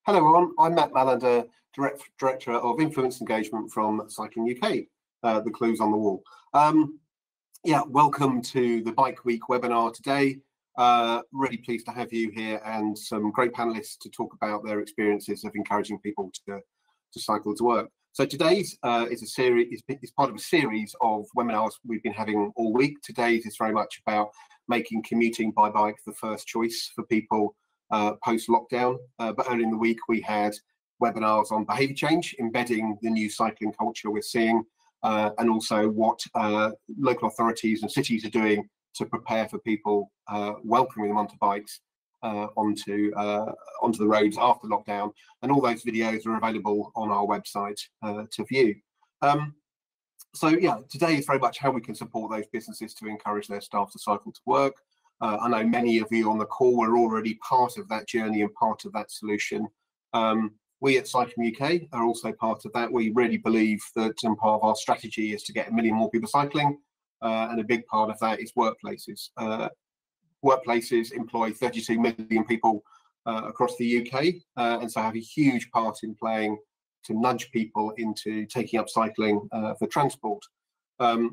Hello everyone, I'm Matt Mallander, Director of Influence Engagement from Cycling UK, the clues on the wall. Welcome to the Bike Week webinar today. Really pleased to have you here and some great panelists to talk about their experiences of encouraging people to cycle to work. So today's is part of a series of webinars we've been having all week. Today's is very much about making commuting by bike the first choice for people post-lockdown, but earlier in the week we had webinars on behaviour change, embedding the new cycling culture we're seeing, and also what local authorities and cities are doing to prepare for people welcoming them onto bikes onto the roads after lockdown. And all those videos are available on our website to view. Today is very much how we can support those businesses to encourage their staff to cycle to work. I know many of you on the call are already part of that journey and part of that solution. We at Cycling UK are also part of that. We really believe that part of our strategy is to get 1 million more people cycling, and a big part of that is workplaces. Workplaces employ 32 million people across the UK, and so have a huge part in playing to nudge people into taking up cycling for transport.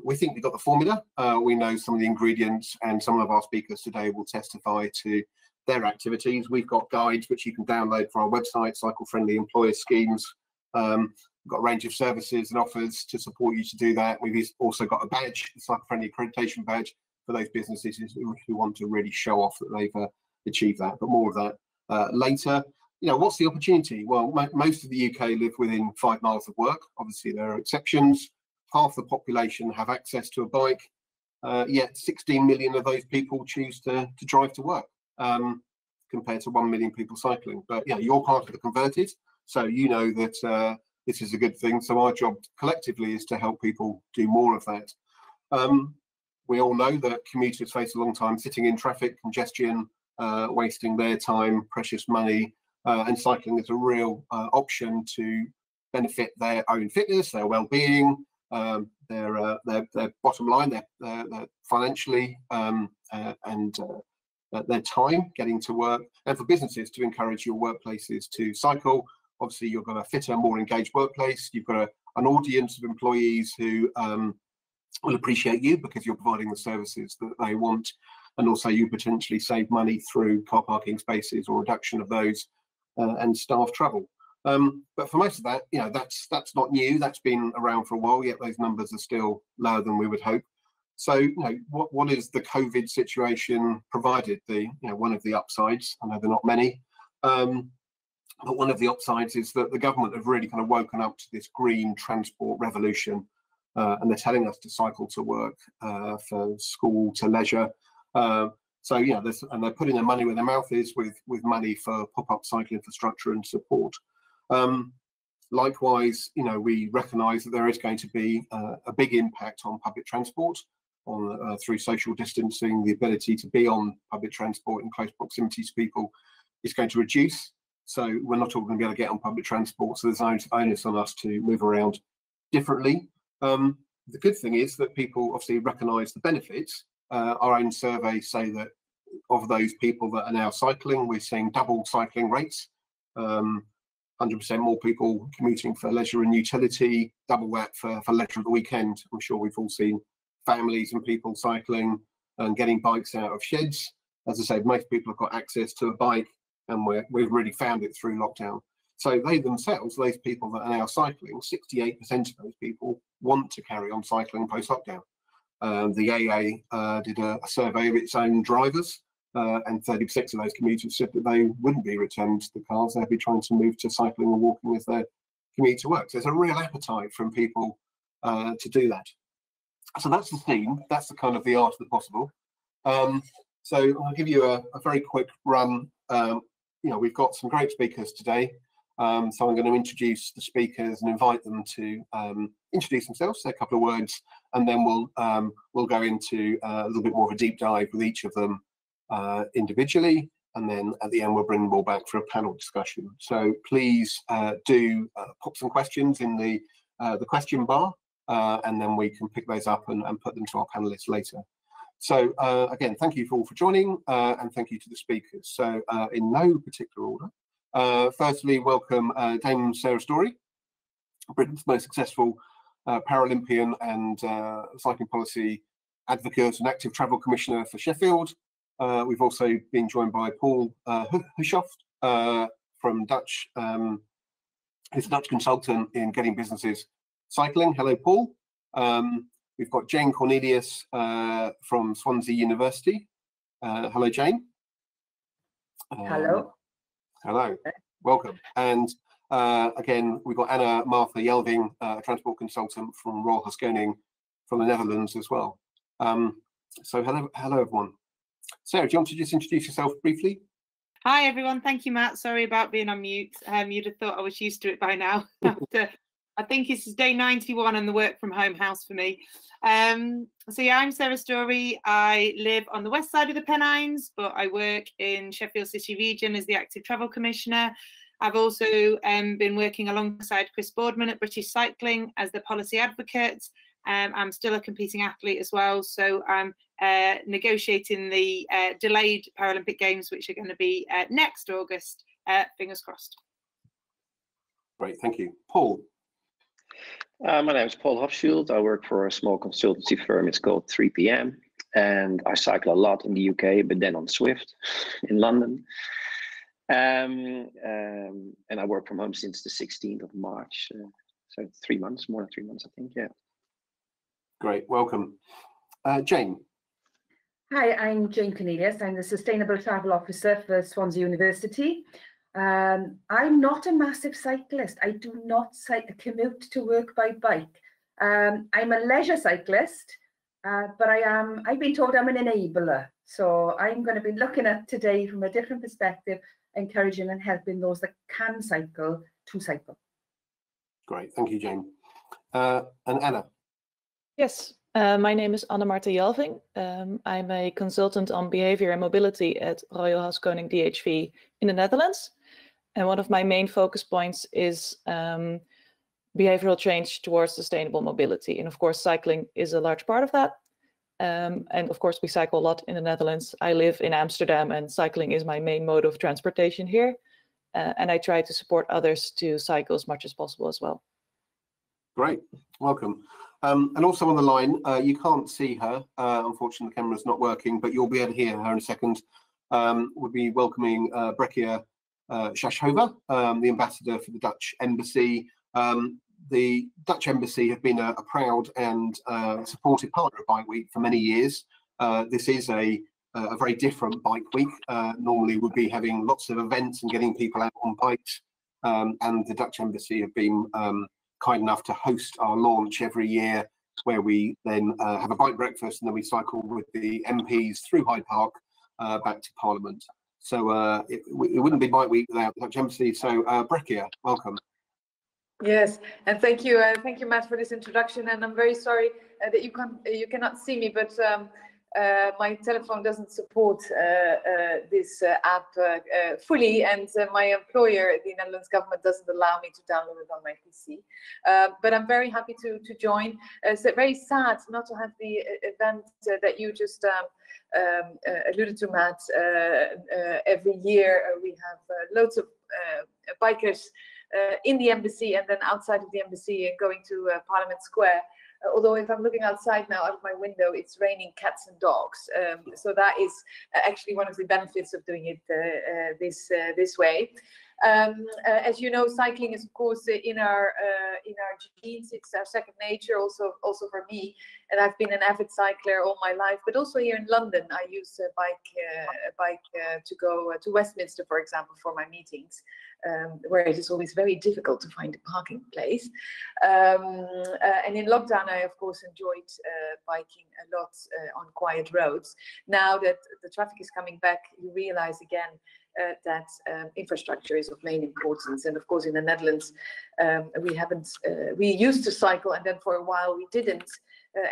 We think we've got the formula. We know some of the ingredients, and some of our speakers today will testify to their activities. We've got guides which you can download from our website, Cycle Friendly Employer Schemes. We've got a range of services and offers to support you to do that. We've also got a badge, the Cycle Friendly Accreditation badge, for those businesses who want to really show off that they've achieved that. But more of that later. You know, what's the opportunity? Well, most of the UK live within 5 miles of work. Obviously, there are exceptions. Half the population have access to a bike, yet 16 million of those people choose to drive to work, compared to 1 million people cycling. But yeah, you're part of the converted, so you know that this is a good thing. So our job collectively is to help people do more of that. We all know that commuters face a long time sitting in traffic, congestion, wasting their time, precious money, and cycling is a real option to benefit their own fitness, their well-being, their bottom line, their financially, and their time getting to work, and for businesses to encourage your workplaces to cycle. Obviously, you've got a fitter, more engaged workplace. You've got an audience of employees who will appreciate you because you're providing the services that they want, and also you potentially save money through car parking spaces or reduction of those and staff travel. But for most of that, you know, that's not new. That's been around for a while, yet those numbers are still lower than we would hope. So, you know, what is the COVID situation provided? One of the upsides, I know they're not many, but one of the upsides is that the government have really kind of woken up to this green transport revolution, and they're telling us to cycle to work, for school, to leisure. So yeah, and they're putting their money where their mouth is with money for pop-up cycle infrastructure and support. Likewise, you know, we recognise that there is going to be a big impact on public transport, through social distancing. The ability to be on public transport in close proximity to people is going to reduce. So we're not all going to be able to get on public transport. So there's onus on us to move around differently. The good thing is that people obviously recognise the benefits. Our own surveys say that of those people that are now cycling, we're seeing double cycling rates. 100% more people commuting for leisure and utility, double that for leisure at the weekend. I'm sure we've all seen families and people cycling and getting bikes out of sheds. As I say, most people have got access to a bike, and we've really found it through lockdown. So they themselves, those people that are now cycling, 68% of those people want to carry on cycling post-lockdown. The AA did a survey of its own drivers, and 30% of those commuters said that they wouldn't be returning to the cars. They'd be trying to move to cycling or walking as their commute to work. So there's a real appetite from people to do that. So that's the theme. That's the kind of the art of the possible. So I'll give you a very quick run. We've got some great speakers today. So I'm going to introduce the speakers and invite them to introduce themselves, say a couple of words, and then we'll go into a little bit more of a deep dive with each of them individually, and then at the end we'll bring them all back for a panel discussion. So please do pop some questions in the question bar, and then we can pick those up and put them to our panelists later. So again, thank you all for joining, and thank you to the speakers. So in no particular order, Firstly, welcome Dame Sarah Story, Britain's most successful Paralympian and cycling policy advocate and active travel commissioner for Sheffield. We've also been joined by Paul Hushoft from Dutch, who's a Dutch consultant in getting businesses cycling. Hello, Paul. We've got Jane Cornelius from Swansea University. Hello, Jane. Hello. Hello, welcome. And again, we've got Anna Martha Yelving, a transport consultant from Royal Haskoning from the Netherlands as well. So hello, everyone. Sarah, do you want to just introduce yourself briefly? Hi, everyone. Thank you, Matt. Sorry about being on mute. You'd have thought I was used to it by now. I think this is day 91 on the work from home house for me. So yeah, I'm Sarah Story. I live on the west side of the Pennines, but I work in Sheffield City region as the Active Travel Commissioner. I've also been working alongside Chris Boardman at British Cycling as the policy advocate. I'm still a competing athlete as well, so I'm negotiating the delayed Paralympic Games, which are going to be next August. Fingers crossed. Great, thank you. Paul. My name is Paul Hofschild. I work for a small consultancy firm. It's called 3PM, and I cycle a lot in the UK, but then on Swift in London. And I work from home since the 16th of March, so 3 months, more than 3 months, I think. Yeah. Great, welcome. Jane. Hi, I'm Jane Cornelius. I'm the Sustainable Travel Officer for Swansea University. I'm not a massive cyclist. I do not commute to work by bike. I'm a leisure cyclist, but I've been told I'm an enabler. So I'm going to be looking at today from a different perspective, encouraging and helping those that can cycle to cycle. Great, thank you, Jane. And Anna. Yes, my name is Anna Martha Yelving. I'm a consultant on behavior and mobility at Royal Haskoning DHV in the Netherlands. And one of my main focus points is behavioral change towards sustainable mobility. And of course, cycling is a large part of that. And of course, we cycle a lot in the Netherlands. I live in Amsterdam, and cycling is my main mode of transportation here. And I try to support others to cycle as much as possible as well. Great, welcome. And also on the line, you can't see her. Unfortunately, the camera's not working, but you'll be able to hear her in a second. We'll be welcoming Brekia Schachhover, the ambassador for the Dutch Embassy. The Dutch Embassy have been a proud and supportive partner of Bike Week for many years. This is a very different Bike Week. Normally we'd be having lots of events and getting people out on bikes, and the Dutch Embassy have been kind enough to host our launch every year, where we then have a bike breakfast and then we cycle with the MPs through Hyde Park back to Parliament. So it wouldn't be Bike Week without Dutch Embassy. So Brekia, welcome. Yes, and thank you, Matt, for this introduction. And I'm very sorry that you cannot see me, but my telephone doesn't support this app fully, and my employer, the Netherlands government, doesn't allow me to download it on my PC. But I'm very happy to join. It's very sad not to have the event that you just alluded to, Matt. Every year we have loads of bikers in the embassy and then outside of the embassy going to Parliament Square. Although if I'm looking outside now out of my window, it's raining cats and dogs. So that is actually one of the benefits of doing it this way. As you know, cycling is of course in our genes. It's our second nature, also for me. And I've been an avid cycler all my life. But also here in London, I use a bike to go to Westminster, for example, for my meetings, where it is always very difficult to find a parking place. And in lockdown, I of course enjoyed biking a lot on quiet roads. Now that the traffic is coming back, you realize again that infrastructure is of main importance. And of course, in the Netherlands, we used to cycle, and then for a while we didn't.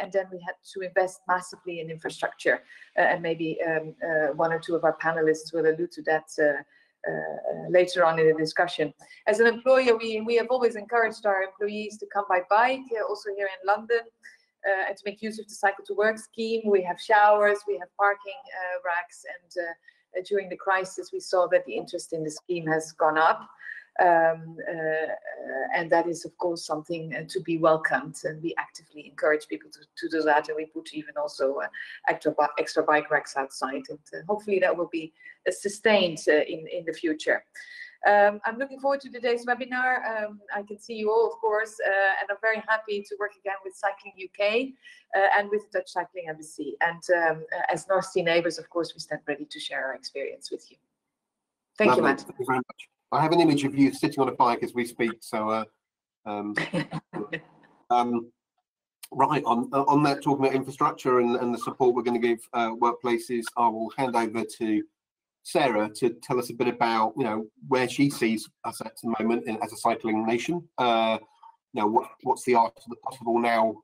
And then we had to invest massively in infrastructure. And maybe one or two of our panelists will allude to that later on in the discussion. As an employer, we have always encouraged our employees to come by bike, also here in London, and to make use of the Cycle to Work scheme. We have showers, we have parking racks, during the crisis, we saw that the interest in the scheme has gone up. And that is, of course, something to be welcomed, and we actively encourage people to do that, and we put even also extra bike racks outside, and hopefully that will be sustained in the future. I'm looking forward to today's webinar. I can see you all, of course, and I'm very happy to work again with Cycling UK and with the Dutch Cycling Embassy. And as North Sea neighbours, of course, we stand ready to share our experience with you. Thank you, Matt. Thank you very much. I have an image of you sitting on a bike as we speak. So, right, on that, talking about infrastructure and the support we're going to give workplaces, I will hand over to Sarah to tell us a bit about, where she sees us at the moment as a cycling nation. What's the art of the possible now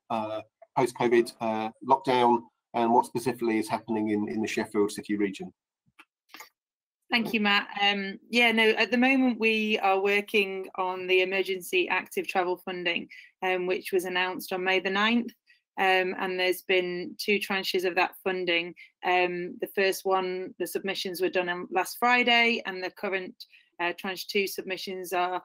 post-COVID lockdown, and what specifically is happening in the Sheffield City region. Thank you, Matt. At the moment we are working on the emergency active travel funding, which was announced on May the 9th. And there's been 2 tranches of that funding. The first one, the submissions were done on last Friday, and the current tranche 2 submissions are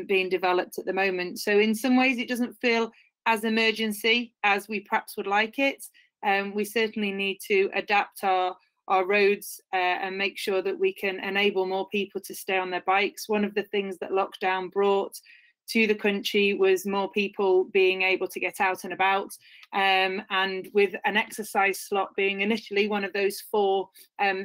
being developed at the moment. So in some ways it doesn't feel as emergency as we perhaps would like it. We certainly need to adapt our roads and make sure that we can enable more people to stay on their bikes. One of the things that lockdown brought to the country was more people being able to get out and about, and with an exercise slot being initially one of those 4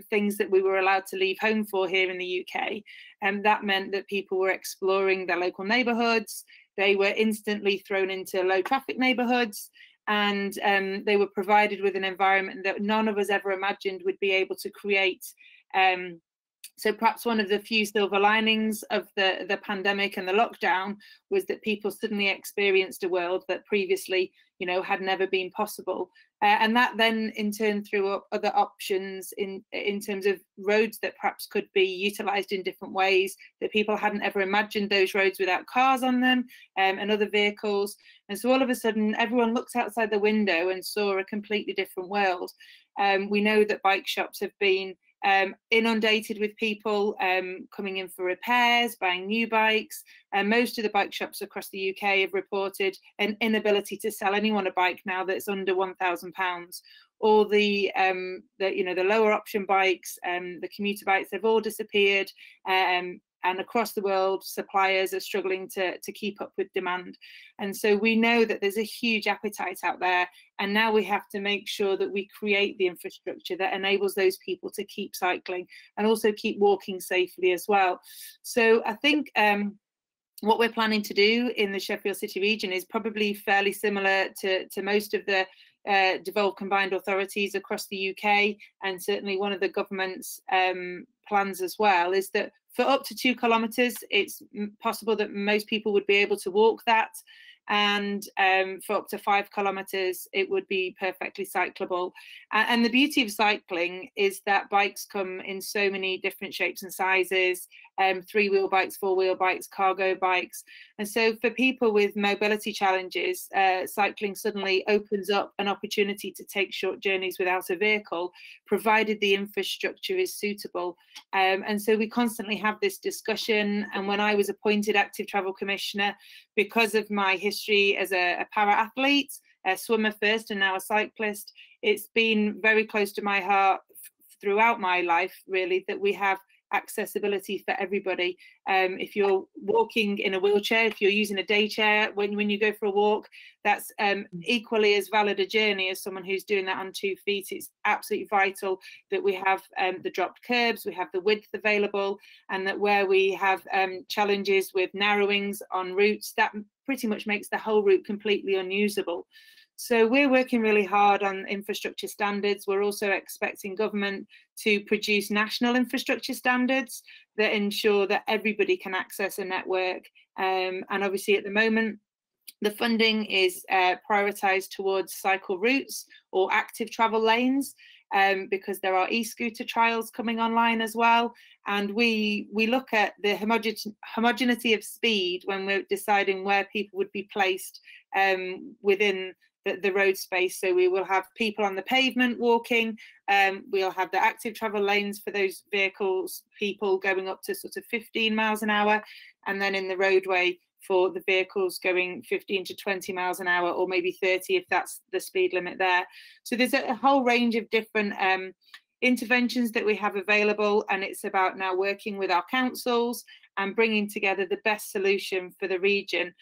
things that we were allowed to leave home for here in the UK, and that meant that people were exploring their local neighbourhoods. They were instantly thrown into low traffic neighbourhoods, and they were provided with an environment that none of us ever imagined would be able to create. So perhaps one of the few silver linings of the pandemic and the lockdown was that people suddenly experienced a world that previously, had never been possible. And that then in turn threw up other options in terms of roads that perhaps could be utilised in different ways, that people hadn't ever imagined those roads without cars on them, and other vehicles. And so all of a sudden, everyone looked outside the window and saw a completely different world. We know that bike shops have been inundated with people coming in for repairs, buying new bikes, and most of the bike shops across the UK have reported an inability to sell anyone a bike now that's under £1,000. All the lower option bikes, the commuter bikes, they've all disappeared. And across the world, suppliers are struggling to keep up with demand. And so we know that there's a huge appetite out there. And now we have to make sure that we create the infrastructure that enables those people to keep cycling and also keep walking safely as well. So I think what we're planning to do in the Sheffield City region is probably fairly similar to most of the devolved combined authorities across the UK, and certainly one of the government's plans as well is that for up to 2 kilometres, it's possible that most people would be able to walk that. And for up to 5 kilometres, it would be perfectly cyclable. And the beauty of cycling is that bikes come in so many different shapes and sizes, 3-wheel bikes, 4-wheel bikes, cargo bikes. And so for people with mobility challenges, cycling suddenly opens up an opportunity to take short journeys without a vehicle, provided the infrastructure is suitable. And so we constantly have this discussion. And when I was appointed Active Travel Commissioner, because of my history as a para-athlete, a swimmer first and now a cyclist, it's been very close to my heart throughout my life, really, that we have accessibility for everybody. If you're walking in a wheelchair, if you're using a day chair when you go for a walk, that's equally as valid a journey as someone who's doing that on 2 feet. It's absolutely vital that we have the dropped curbs, we have the width available, and that where we have challenges with narrowings on routes, that pretty much makes the whole route completely unusable. So we're working really hard on infrastructure standards. We're also expecting government to produce national infrastructure standards that ensure that everybody can access a network. And obviously at the moment, the funding is prioritised towards cycle routes or active travel lanes, because there are e-scooter trials coming online as well. And we look at the homogeneity of speed when we're deciding where people would be placed within the road space. So we will have people on the pavement walking, we'll have the active travel lanes for those vehicles, people going up to sort of 15 miles an hour, and then in the roadway for the vehicles going 15 to 20 miles an hour, or maybe 30 if that's the speed limit there. So there's a whole range of different interventions that we have available, and it's about now working with our councils and bringing together the best solution for the region.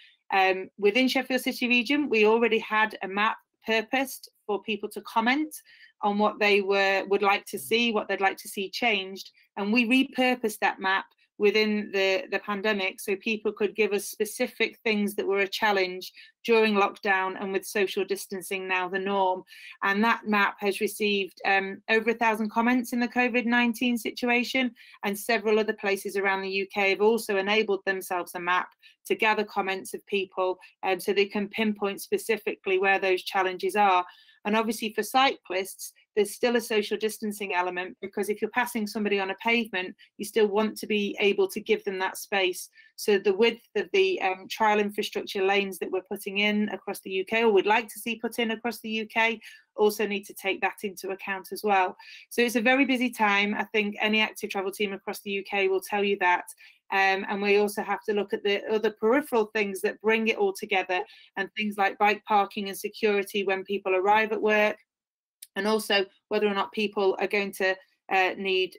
Within Sheffield City region, we already had a map purposed for people to comment on what they would like to see, what they'd like to see changed, and we repurposed that map within the pandemic, so people could give us specific things that were a challenge during lockdown and with social distancing now the norm. And that map has received over 1,000 comments in the COVID-19 situation, and several other places around the UK have also enabled themselves a map to gather comments of people, so they can pinpoint specifically where those challenges are. And obviously for cyclists, there's still a social distancing element, because if you're passing somebody on a pavement, you still want to be able to give them that space. So the width of the trial infrastructure lanes that we're putting in across the UK, or would like to see put in across the UK, also need to take that into account as well. So it's a very busy time. I think any active travel team across the UK will tell you that. And we also have to look at the other peripheral things that bring it all together, and things like bike parking and security when people arrive at work, and also whether or not people are going to need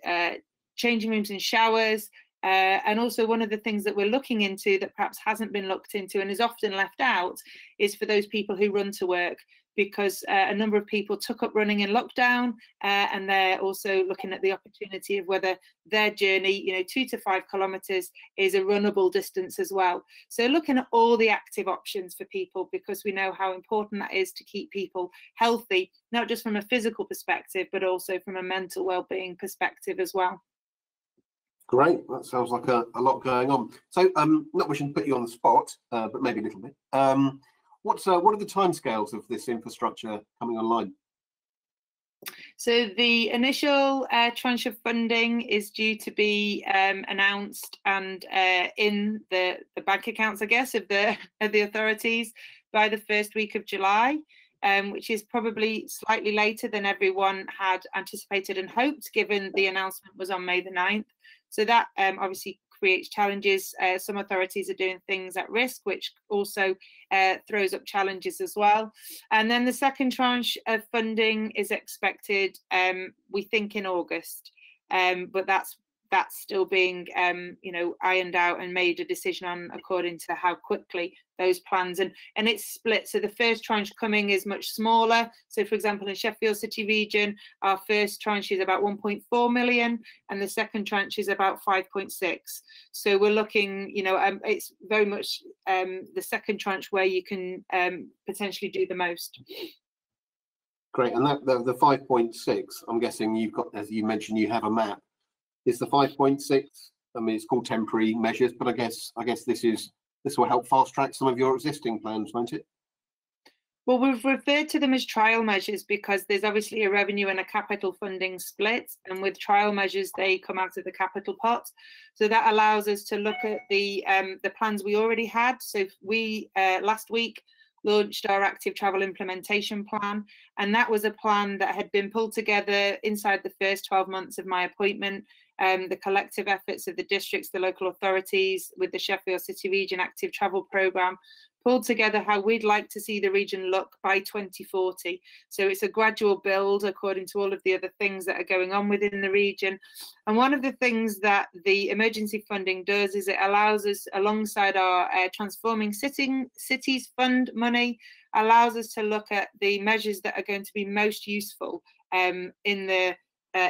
changing rooms and showers. And also one of the things that we're looking into that perhaps hasn't been looked into and is often left out is for those people who run to work, because a number of people took up running in lockdown, and they're also looking at the opportunity of whether their journey, 2 to 5 kilometres is a runnable distance as well. So looking at all the active options for people, because we know how important that is to keep people healthy, not just from a physical perspective, but also from a mental well-being perspective as well. Great, that sounds like a lot going on. So not wishing to put you on the spot, but maybe a little bit. What are the timescales of this infrastructure coming online? So the initial tranche of funding is due to be announced and in the bank accounts, I guess, of the authorities by the first week of July, which is probably slightly later than everyone had anticipated and hoped, given the announcement was on May the 9th. So that obviously creates challenges. Some authorities are doing things at risk, which also throws up challenges as well. And then the second tranche of funding is expected, we think, in August, but that's still being ironed out and made a decision on according to how quickly those plans, and it's split. So the first tranche coming is much smaller. So for example, in Sheffield City region, our first tranche is about 1.4 million and the second tranche is about 5.6. So we're looking, it's very much the second tranche where you can potentially do the most. Great. And that the 5.6, I'm guessing you've got, as you mentioned, you have a map. Is the 5.6, I mean, it's called temporary measures, but I guess this will help fast track some of your existing plans, won't it? Well, we've referred to them as trial measures because there's obviously a revenue and a capital funding split, and with trial measures they come out of the capital pot. So that allows us to look at the plans we already had. So we last week launched our active travel implementation plan, and that was a plan that had been pulled together inside the first 12 months of my appointment. The collective efforts of the districts, the local authorities, with the Sheffield City Region Active Travel Programme, pulled together how we'd like to see the region look by 2040. So it's a gradual build according to all of the other things that are going on within the region. And one of the things that the emergency funding does is it allows us, alongside our Transforming Cities Fund money, allows us to look at the measures that are going to be most useful in the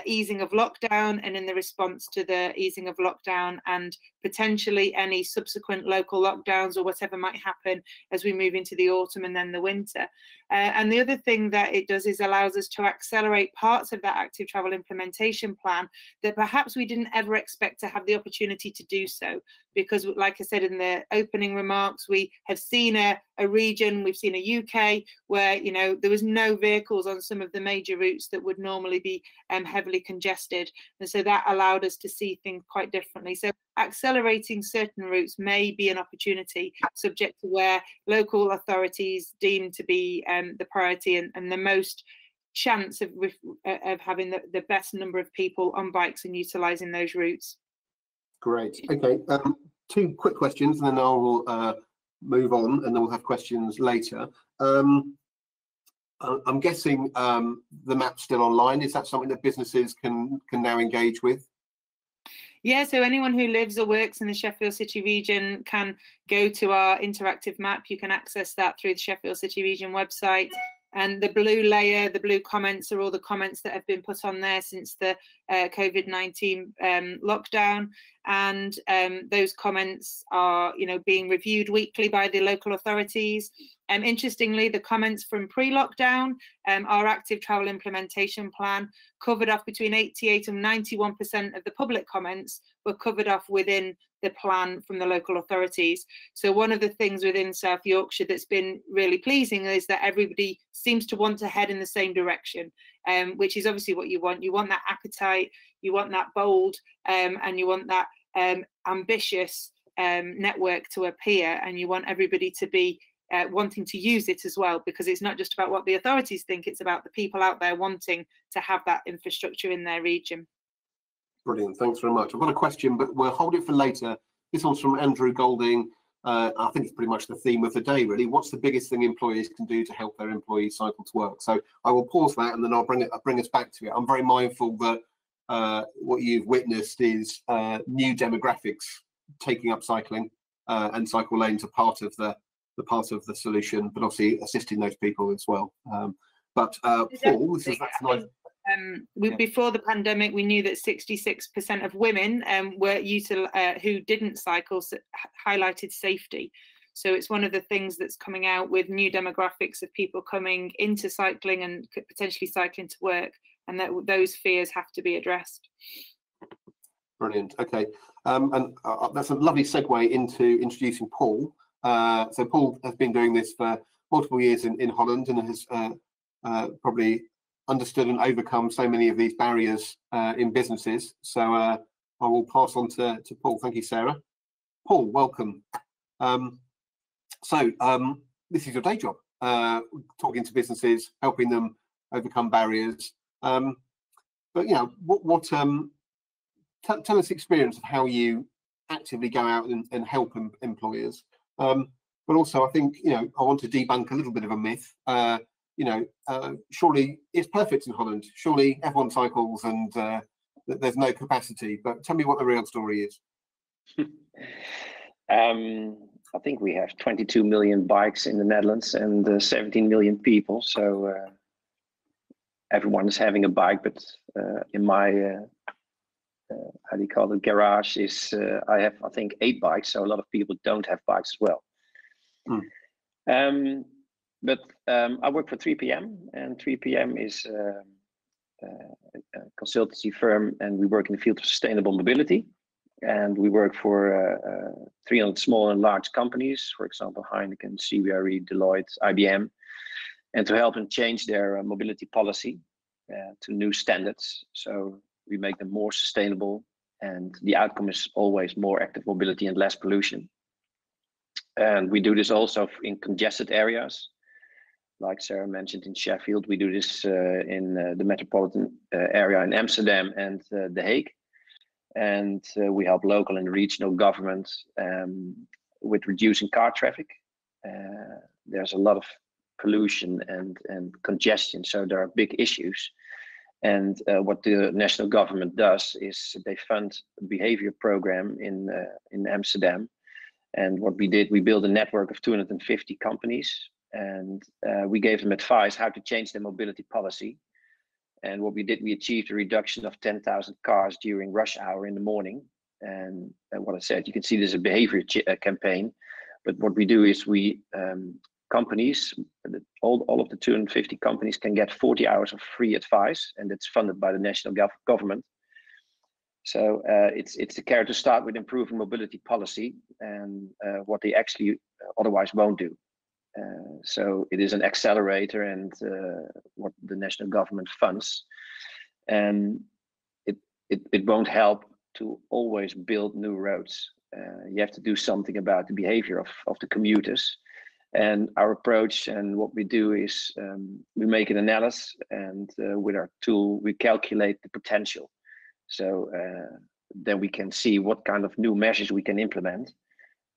easing of lockdown and in the response to the easing of lockdown, and potentially any subsequent local lockdowns or whatever might happen as we move into the autumn and then the winter. And the other thing that it does is allows us to accelerate parts of that active travel implementation plan that perhaps we didn't ever expect to have the opportunity to do so, because, like I said in the opening remarks, we have seen a region, we've seen a UK where, you know, there was no vehicles on some of the major routes that would normally be heavily congested, and so that allowed us to see things quite differently. So accelerating certain routes may be an opportunity, subject to where local authorities deem to be the priority and the most chance of having the best number of people on bikes and utilising those routes. Great. Okay. 2 quick questions, and then I will move on, and then we'll have questions later. I'm guessing the map's still online. Is that something that businesses can now engage with? Yeah, so anyone who lives or works in the Sheffield City region can go to our interactive map. You can access that through the Sheffield City region website. And the blue layer, the blue comments, are all the comments that have been put on there since the COVID-19 lockdown. And those comments are, you know, being reviewed weekly by the local authorities. Interestingly, the comments from pre-lockdown, our active travel implementation plan covered off between 88 and 91% of the public comments were covered off within the plan from the local authorities. So one of the things within South Yorkshire that's been really pleasing is that everybody seems to want to head in the same direction, which is obviously what you want. You want that appetite, you want that bold, and you want that ambitious network to appear, and you want everybody to be wanting to use it as well, because it's not just about what the authorities think, it's about the people out there wanting to have that infrastructure in their region. Brilliant, thanks very much. I've got a question, but we'll hold it for later. This one's from Andrew Golding. I think it's pretty much the theme of the day, really. What's the biggest thing employers can do to help their employees cycle to work? So I will pause that, and then I'll bring us back to it. I'm very mindful that what you've witnessed is new demographics taking up cycling, and cycle lanes are part of the solution, but obviously assisting those people as well. Paul, that's nice. Before the pandemic, we knew that 66% of women who didn't cycle highlighted safety. So it's one of the things that's coming out with new demographics of people coming into cycling and potentially cycling to work, and that those fears have to be addressed. Brilliant. Okay, and that's a lovely segue into introducing Paul. So Paul has been doing this for multiple years in Holland, and has probably understood and overcome so many of these barriers in businesses. So I will pass on to Paul. Thank you, Sarah. Paul, welcome. This is your day job, talking to businesses, helping them overcome barriers. But you know, tell us the experience of how you actively go out and help employers. But also, I think, you know, I want to debunk a little bit of a myth. Surely it's perfect in Holland. Surely everyone cycles and there's no capacity. But tell me what the real story is. I think we have 22 million bikes in the Netherlands and 17 million people. So everyone is having a bike. But in my how do you call it, garage is I have, I think, 8 bikes. So a lot of people don't have bikes as well. But I work for 3PM, and 3PM is a consultancy firm, and we work in the field of sustainable mobility. And we work for 300 small and large companies, for example, Heineken, CBRE, Deloitte, IBM, and to help them change their mobility policy to new standards. So we make them more sustainable, and the outcome is always more active mobility and less pollution. And we do this also in congested areas. Like Sarah mentioned, in Sheffield, we do this in the metropolitan area in Amsterdam and The Hague. And we help local and regional governments with reducing car traffic. There's a lot of pollution and congestion, so there are big issues. And what the national government does is they fund a behavior program in Amsterdam. And what we did, we built a network of 250 companies, and we gave them advice how to change their mobility policy. And what we did, we achieved a reduction of 10,000 cars during rush hour in the morning. And what I said, you can see there's a behavior campaign. But what we do is we companies, all of the 250 companies can get 40 hours of free advice, and it's funded by the national government. So it's a care to start with improving mobility policy and what they actually otherwise won't do. So it is an accelerator and what the national government funds. And it won't help to always build new roads. You have to do something about the behavior of the commuters. And our approach and what we do is we make an analysis, and with our tool, we calculate the potential. So then we can see what kind of new measures we can implement.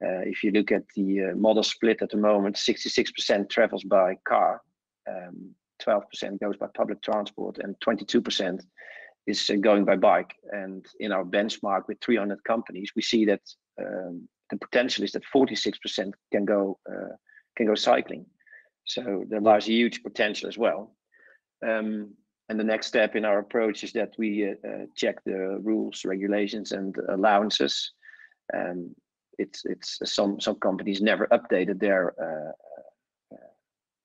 If you look at the model split at the moment, 66% travels by car, 12% goes by public transport, and 22% is going by bike. And in our benchmark with 300 companies, we see that the potential is that 46% can go cycling. So there lies a huge potential as well. And the next step in our approach is that we check the rules, regulations, and allowances. It's some companies never updated their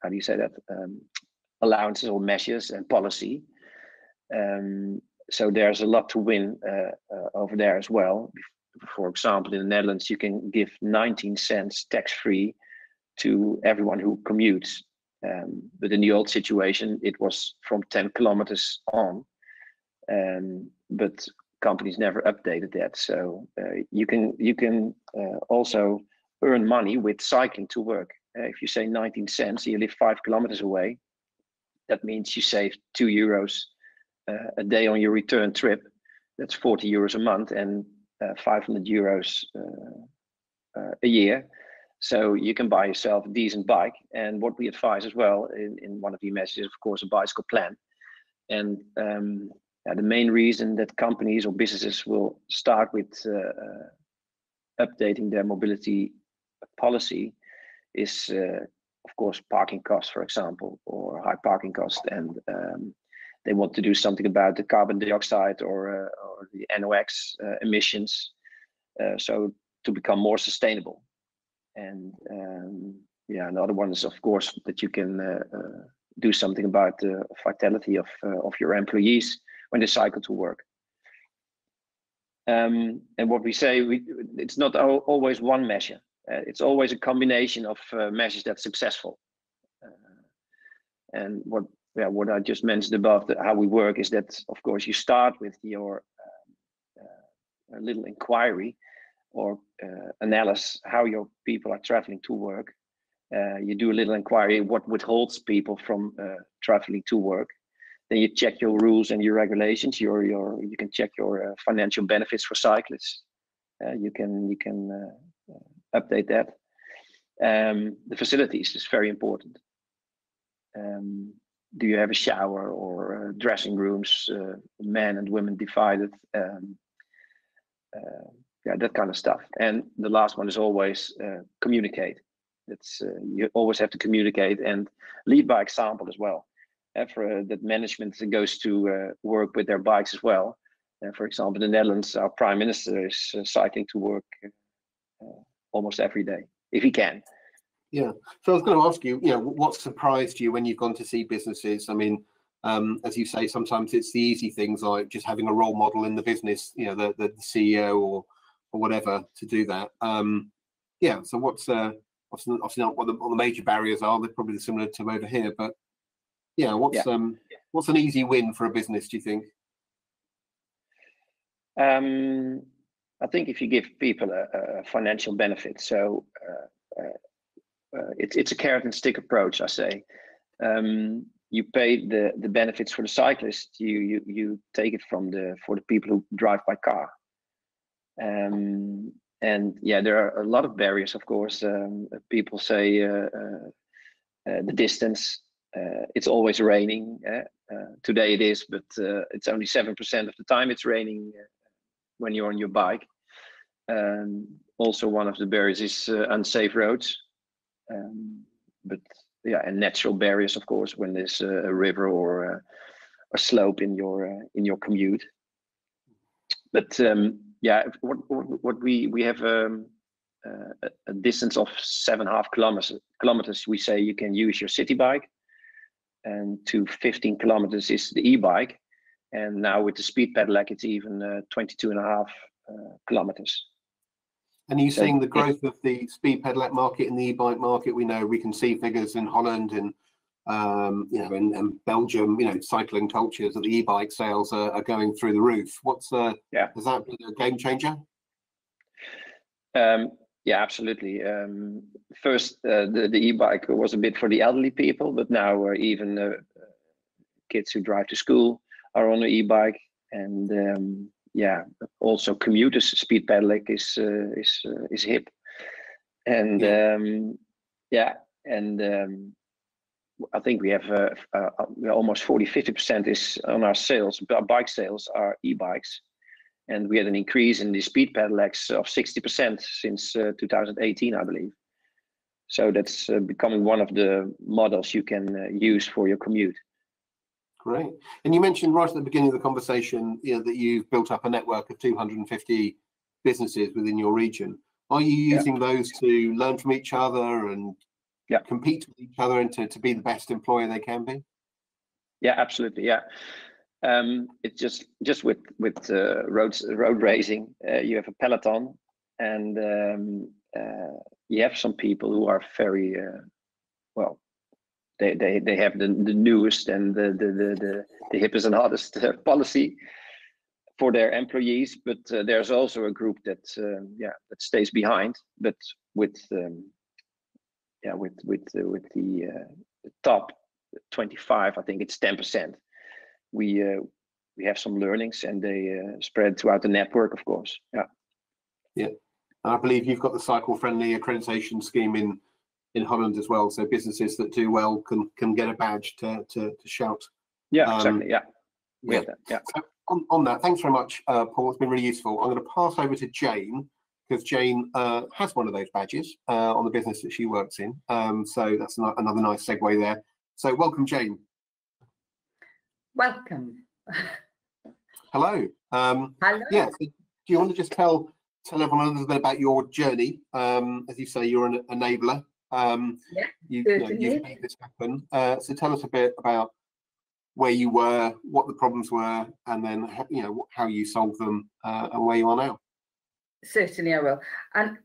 how do you say that, allowances or measures and policy. So there's a lot to win over there as well. For example, in the Netherlands, you can give 19 cents tax-free to everyone who commutes. But in the old situation, it was from 10 kilometers on. But companies never updated that. So you can also earn money with cycling to work. If you say 19 cents, you live 5 kilometers away. That means you save €2 a day on your return trip. That's 40 euros a month and 500 euros a year. So you can buy yourself a decent bike. And what we advise as well in one of the messages, of course, a bicycle plan. And the main reason that companies or businesses will start with updating their mobility policy is, of course, parking costs, for example, or high parking costs. And they want to do something about the carbon dioxide or the NOx emissions, so to become more sustainable. And another one is, of course, that you can do something about the vitality of your employees when they cycle to work. And what we say, it's not always one measure. It's always a combination of measures that's successful. And what I just mentioned about how we work is that, of course, you start with your little inquiry or analysis how your people are traveling to work. You do a little inquiry what withholds people from traveling to work. Then you check your rules and your regulations. You can check your financial benefits for cyclists. You can update that. The facilities is very important. Do you have a shower or dressing rooms, men and women divided? That kind of stuff. And the last one is always communicate. It's you always have to communicate and lead by example as well. For that management goes to work with their bikes as well. For example, in the Netherlands, our prime minister is cycling to work almost every day, if he can. Yeah. So I was going to ask you, what surprised you when you've gone to see businesses? I mean, as you say, sometimes it's the easy things like just having a role model in the business, the CEO or whatever to do that. So what's obviously not what the major barriers are. They're probably similar to over here, but what's an easy win for a business, do you think? I think if you give people a financial benefit, so it's a carrot and stick approach, I say. You pay the benefits for the cyclist, you take it for the people who drive by car. And there are a lot of barriers, of course. People say the distance. It's always raining. Today it is, but it's only 7% of the time it's raining when you're on your bike. Also, one of the barriers is unsafe roads. And natural barriers, of course, when there's a river or a slope in your commute. But what we have a distance of 7.5 kilometers. We say you can use your city bike, and to 15 kilometers is the e-bike. And now with the speed pedelec, it's even 22.5 kilometers. And you're So seeing the growth of the speed pedelec market and the e-bike market. We know we can see figures in Holland and you know, in Belgium, you know, cycling cultures that the e-bike sales are going through the roof. What's yeah, has that been a game changer? yeah, absolutely. First, the e-bike was a bit for the elderly people, but now even kids who drive to school are on an e-bike, and yeah, also commuters. Speed pedelec is hip, and yeah, and I think we have almost 40-50% is on our sales. Bike sales are e-bikes, and we had an increase in the speed pedelecs of 60% since 2018, I believe. So that's becoming one of the models you can use for your commute. Great. And you mentioned right at the beginning of the conversation, you know, that you've built up a network of 250 businesses within your region. Are you using those to learn from each other and compete with each other and to be the best employer they can be? Yeah, absolutely. Yeah. It's just with road racing, you have a peloton, and you have some people who are very well. They have the newest and the hippest and hottest policy for their employees, but there's also a group that that stays behind, but with the top 25, I think it's 10%. We have some learnings, and they spread throughout the network, of course. Yeah. I believe you've got the cycle friendly accreditation scheme in Holland as well, so businesses that do well can get a badge to shout. Yeah, exactly. Yeah, we have that. Yeah. So on that, thanks very much, Paul. It's been really useful. I'm going to pass over to Jane, because Jane has one of those badges on the business that she works in. So that's another nice segue there. So welcome, Jane. Welcome. Hello. Hello. Yeah. So do you want to just tell everyone a little bit about your journey? As you say, you're an enabler. You've made this happen. So tell us a bit about where you were, what the problems were, and then how you solved them, and where you are now. Certainly, I will. And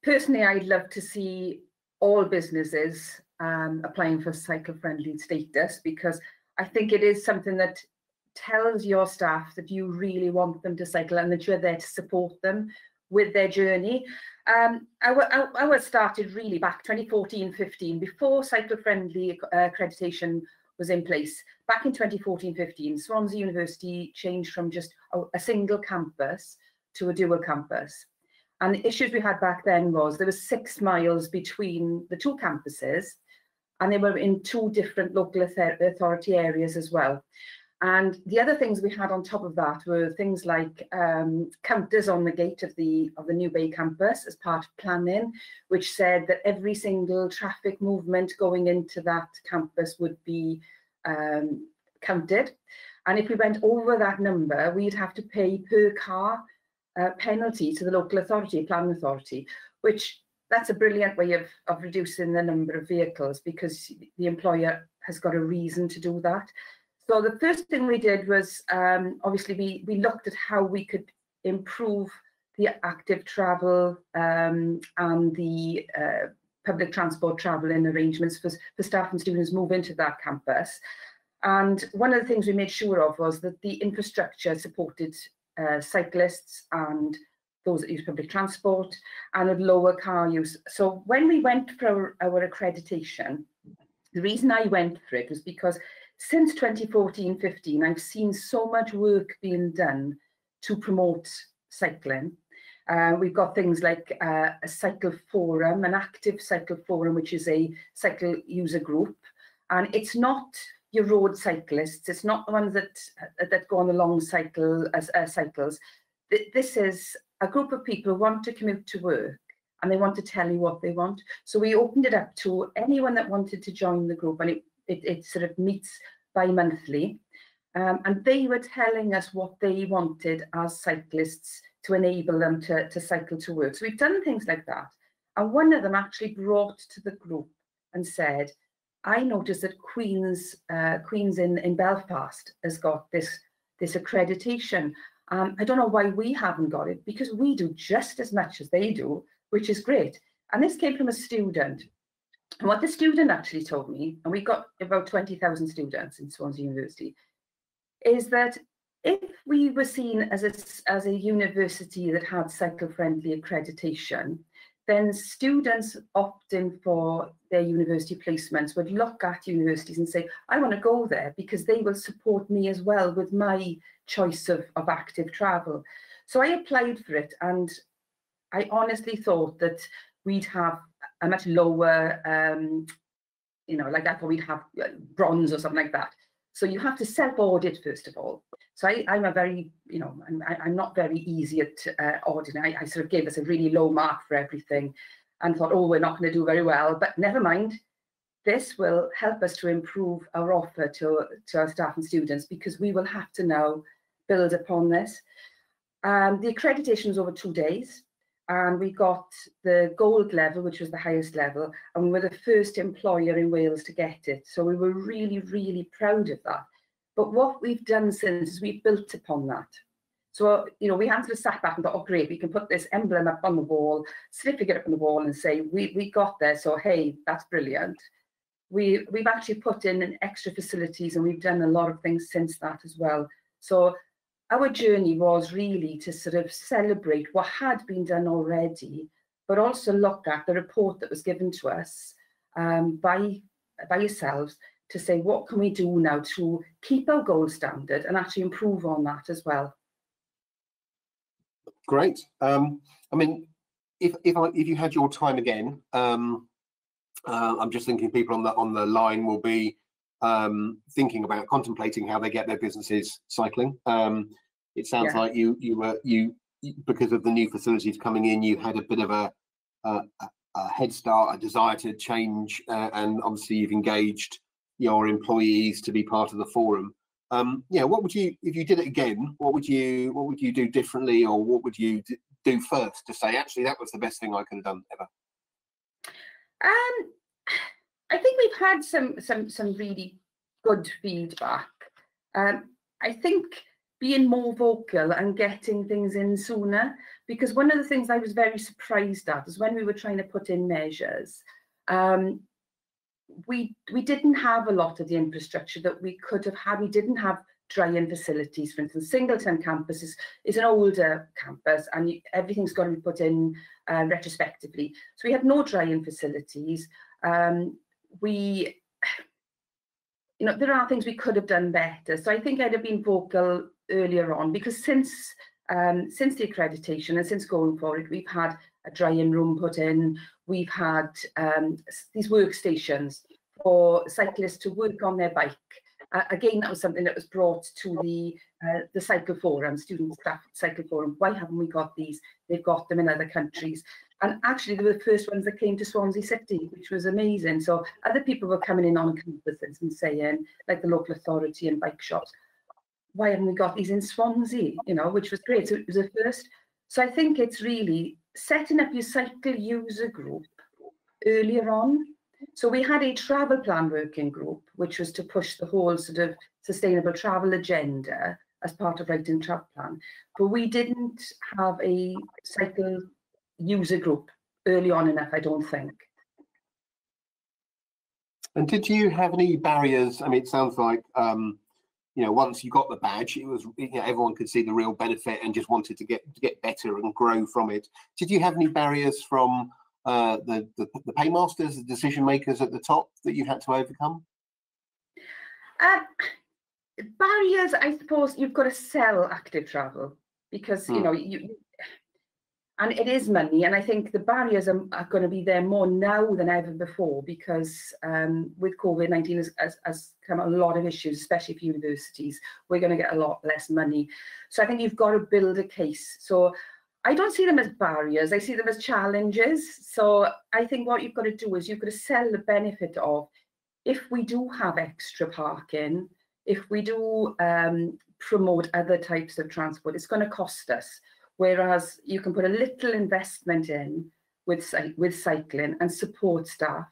personally, I'd love to see all businesses applying for cycle-friendly status, because I think it is something that tells your staff that you really want them to cycle and that you're there to support them with their journey. I was started really back 2014-15, before cycle-friendly accreditation was in place. Back in 2014-15, Swansea University changed from just a single campus to a dual campus. And the issues we had back then was there was 6 miles between the 2 campuses, and they were in 2 different local authority areas as well. And the other things we had on top of that were things like counters on the gate of the New Bay campus as part of planning, which said that every single traffic movement going into that campus would be counted. And if we went over that number, we'd have to pay per car penalty to the local authority, planning authority, which that's a brilliant way of reducing the number of vehicles, because the employer has got a reason to do that. So the first thing we did was, obviously, we looked at how we could improve the active travel and the public transport travelling arrangements for staff and students move into that campus. And one of the things we made sure of was that the infrastructure supported cyclists and those that use public transport, and would lower car use. So when we went for our accreditation, the reason I went for it was because since 2014-15, I've seen so much work being done to promote cycling. We've got things like a cycle forum, an active cycle forum, which is a cycle user group. And it's not your road cyclists, it's not the ones that go on the long cycles. This is a group of people who want to commute to work, and they want to tell you what they want. So we opened it up to anyone that wanted to join the group, and it sort of meets bi-monthly. And they were telling us what they wanted as cyclists to enable them to cycle to work. So we've done things like that. And one of them actually brought to the group and said, I noticed that Queen's in Belfast has got this this accreditation. I don't know why we haven't got it, because we do just as much as they do, which is great. And this came from a student. And what the student actually told me, and we've got about 20,000 students in Swansea University, is that if we were seen as a university that had cycle-friendly accreditation, then students opting for their university placements would look at universities and say, I want to go there because they will support me as well with my choice of active travel. So I applied for it, and I honestly thought that we'd have a much lower, like I thought we'd have bronze or something like that. So you have to self-audit first of all. So I'm a very, I'm not very easy at auditing. I sort of gave us a really low mark for everything and thought, oh, we're not going to do very well, but never mind. This will help us to improve our offer to our staff and students, because we will have to now build upon this. The accreditation was over 2 days, and we got the gold level, which was the highest level, and we were the first employer in Wales to get it. So we were really, really proud of that. But what we've done since is we've built upon that. So, we had to sat back and thought, oh, great, we can put this emblem up on the wall, certificate up on the wall and say, we got there, so hey, that's brilliant. We've actually put in extra facilities, and we've done a lot of things since that as well. So our journey was really to sort of celebrate what had been done already, but also look at the report that was given to us by yourselves to say, what can we do now to keep our gold standard and actually improve on that as well? Great. I mean, if you had your time again, I'm just thinking people on the line will be thinking about contemplating how they get their businesses cycling. It sounds like you because of the new facilities coming in, you had a bit of a head start, a desire to change, and obviously you've engaged your employees to be part of the forum. What would you, if you did it again, what would you do differently, or what would you do first to say, actually, that was the best thing I could have done ever? I think we've had some really good feedback. I think being more vocal and getting things in sooner, because one of the things I was very surprised at is when we were trying to put in measures, we didn't have a lot of the infrastructure that we could have had. We didn't have dry-in facilities. For instance, Singleton campus is an older campus, and everything's got to be put in retrospectively. So we had no dry-in facilities. There are things we could have done better. So I think I'd have been vocal earlier on, because since the accreditation and since going forward, we've had a dry-in room put in. We've had these workstations for cyclists to work on their bike. Again, that was something that was brought to the cycle forum, student staff cycle forum. Why haven't we got these? They've got them in other countries. And actually, they were the first ones that came to Swansea City, which was amazing. So other people were coming in on campuses and saying, like the local authority and bike shops, why haven't we got these in Swansea? Which was great. So it was a first. So I think it's really setting up your cycle user group earlier on. So we had a travel plan working group, which was to push the whole sort of sustainable travel agenda as part of writing the travel plan. But we didn't have a cycle user group early on enough, I don't think. And did you have any barriers? I mean, it sounds like once you got the badge, it was everyone could see the real benefit and just wanted to get better and grow from it. Did you have any barriers from the paymasters, the decision makers at the top, that you had to overcome? Barriers, I suppose you've got to sell active travel, because and it is money, and I think the barriers are going to be there more now than ever before, because with COVID-19 has come a lot of issues, especially for universities. We're going to get a lot less money. So I think you've got to build a case. So I don't see them as barriers, I see them as challenges. So I think what you've got to do is you've got to sell the benefit of, if we do have extra parking, if we do promote other types of transport, it's going to cost us. Whereas you can put a little investment in with cycling and support staff,